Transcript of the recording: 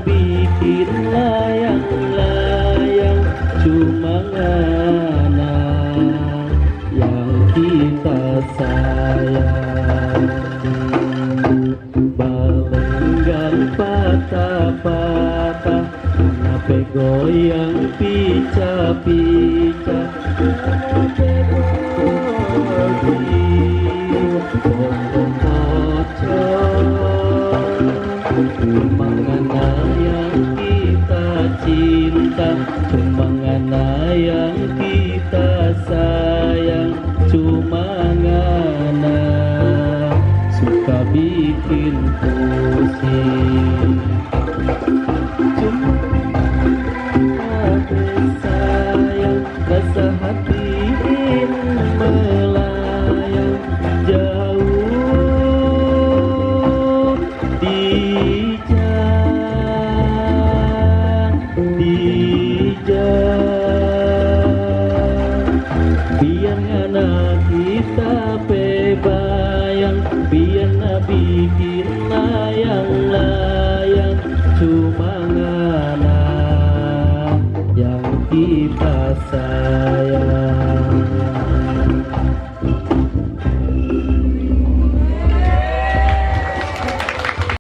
bikin layang-layang, cuma ngana yang kita sayang. Balenggang patah-patah, kenapa goyang pica-pica, mengana yang kita cinta, mengana yang kita sayang, cuma ngana suka bikin pusing. Cuma sayang, rasa hati melayang jauh di biar ngana kita pebayang, biar na bikin layang-layang, cuma ngana yang kita sayang.